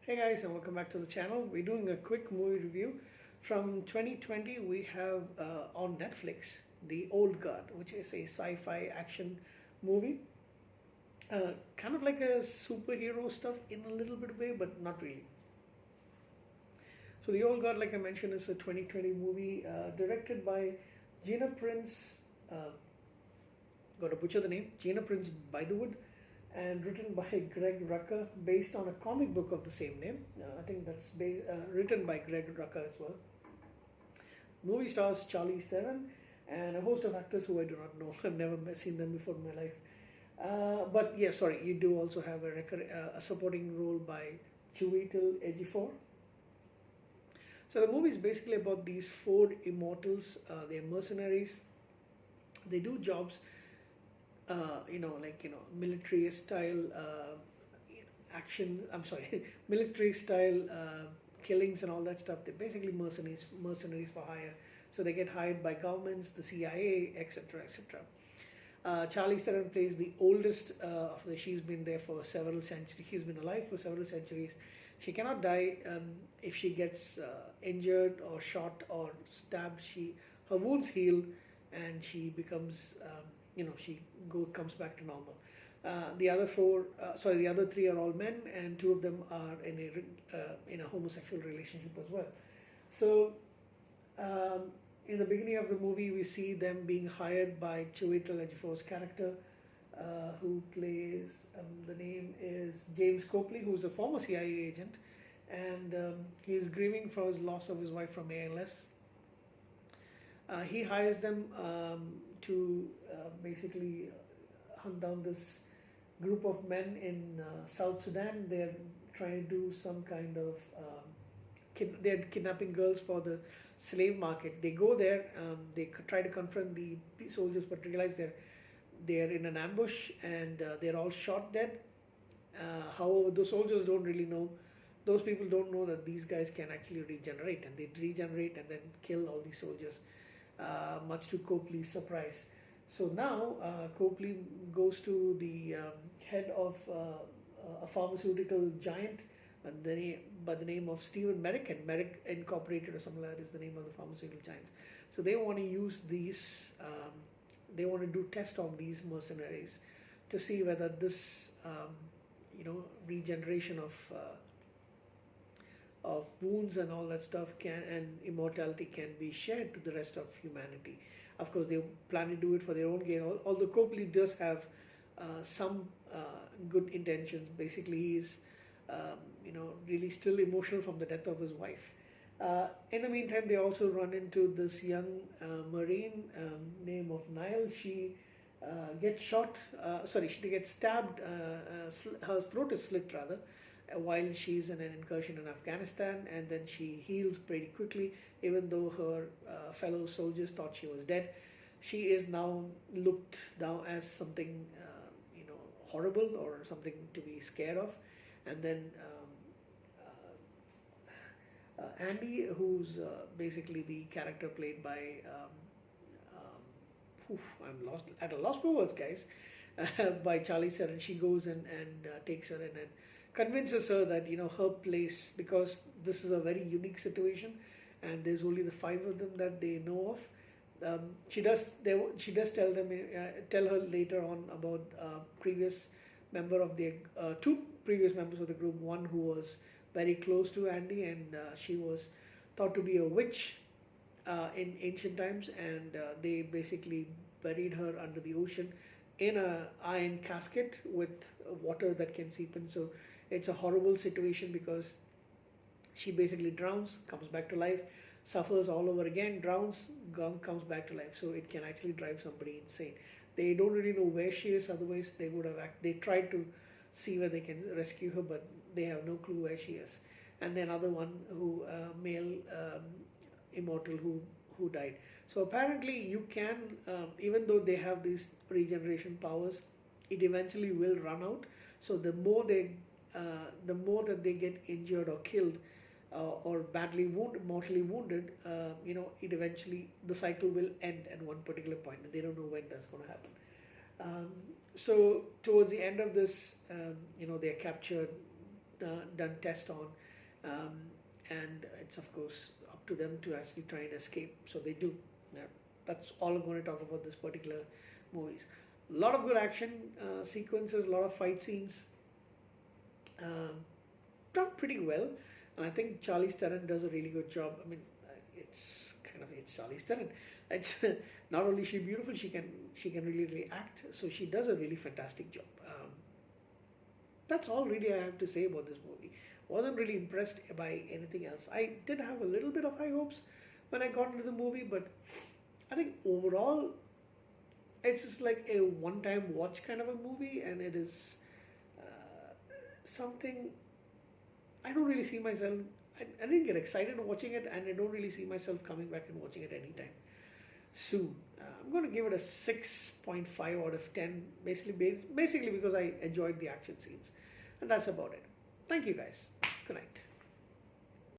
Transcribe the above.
Hey guys, and welcome back to the channel. We're doing a quick movie review from 2020. We have on Netflix The Old Guard, which is a sci-fi action movie, kind of like a superhero stuff in a little bit of way, but not really. So The Old Guard, like I mentioned, is a 2020 movie directed by Gina Prince. Uh, Got to butcher the name, Gina Prince Bythewood, and written by Greg Rucka, based on a comic book of the same name. I think that's written by Greg Rucka as well. Movie stars Charlize Theron and a host of actors who I do not know. I've never seen them before in my life. But yeah, sorry, you do also have a supporting role by Chiwetel Ejiofor. So the movie is basically about these four immortals. They're mercenaries. They do jobs military style action. I'm sorry, military style killings and all that stuff. They're basically mercenaries for hire. So they get hired by governments, the CIA, etc., etc. Charlize Theron plays the oldest of the. She's been there for several centuries. She's been alive for several centuries. She cannot die if she gets injured or shot or stabbed. Her wounds heal, and she becomes comes back to normal. The other three are all men, and two of them are in a homosexual relationship as well. So, in the beginning of the movie, we see them being hired by Chiwetel Ejiofor's character, who plays the name is James Copley, who's a former CIA agent, and he's grieving for his loss of his wife from ALS. He hires them to basically hunt down this group of men in South Sudan. They're trying to do some kind of they're kidnapping girls for the slave market. They go there. They try to confront the soldiers, but realize they're in an ambush, and they're all shot dead. However, the soldiers don't really know. Those people don't know that these guys can actually regenerate, and they regenerate and then kill all these soldiers. Much to Copley's surprise. So now Copley goes to the head of a pharmaceutical giant by the name of Stephen Merrick, and Merrick Incorporated or something like that is the name of the pharmaceutical giants. So they want to use these, they want to do tests on these mercenaries to see whether this, regeneration of wounds and all that stuff and immortality can be shared to the rest of humanity. Of course, they plan to do it for their own gain. Although Copley does have some good intentions. Basically, he is really still emotional from the death of his wife. In the meantime, they also run into this young Marine name of Nile. She gets shot. She gets stabbed. Her throat is slit rather, while she's in an incursion in Afghanistan, and then she heals pretty quickly. Even though her fellow soldiers thought she was dead, she is now looked down as something horrible or something to be scared of. And then Andy, who's basically the character played by I'm lost at a loss for words, guys. By Charlize Theron, she goes in and takes her in and convinces her that her place, because this is a very unique situation and there's only the five of them that they know of. She does tell her later on about previous member of the two previous members of the group. One who was very close to Andy, and she was thought to be a witch in ancient times, and they basically buried her under the ocean in a iron casket with water that can seep in. So it's a horrible situation because she basically drowns, comes back to life, suffers all over again, drowns, comes back to life. So it can actually drive somebody insane. They don't really know where she is, otherwise they would have they tried to see where they can rescue her, but they have no clue where she is. And then another one who male immortal who died. So apparently you can, even though they have these regeneration powers, it eventually will run out. So the more that they get injured or killed or mortally wounded, it eventually, the cycle will end at one particular point, and they don't know when that's going to happen. So towards the end of this, they're captured done test on, um, and it's of course up to them to actually try and escape. So they do. Yeah, that's all I'm going to talk about this particular movies. A lot of good action sequences, a lot of fight scenes, um, done pretty well, and I think Charlize Theron does a really good job. I mean, it's Charlize Theron. It's not only she beautiful, she can really act. So she does a really fantastic job. That's all really I have to say about this movie. Wasn't really impressed by anything else. I did have a little bit of high hopes when I got into the movie, but I think overall it's just like a one-time watch kind of a movie, and it is something I don't really see myself. I didn't get excited watching it, and I don't really see myself coming back and watching it anytime soon. I'm going to give it a 6.5 out of 10, basically because I enjoyed the action scenes, and that's about it. Thank you, guys.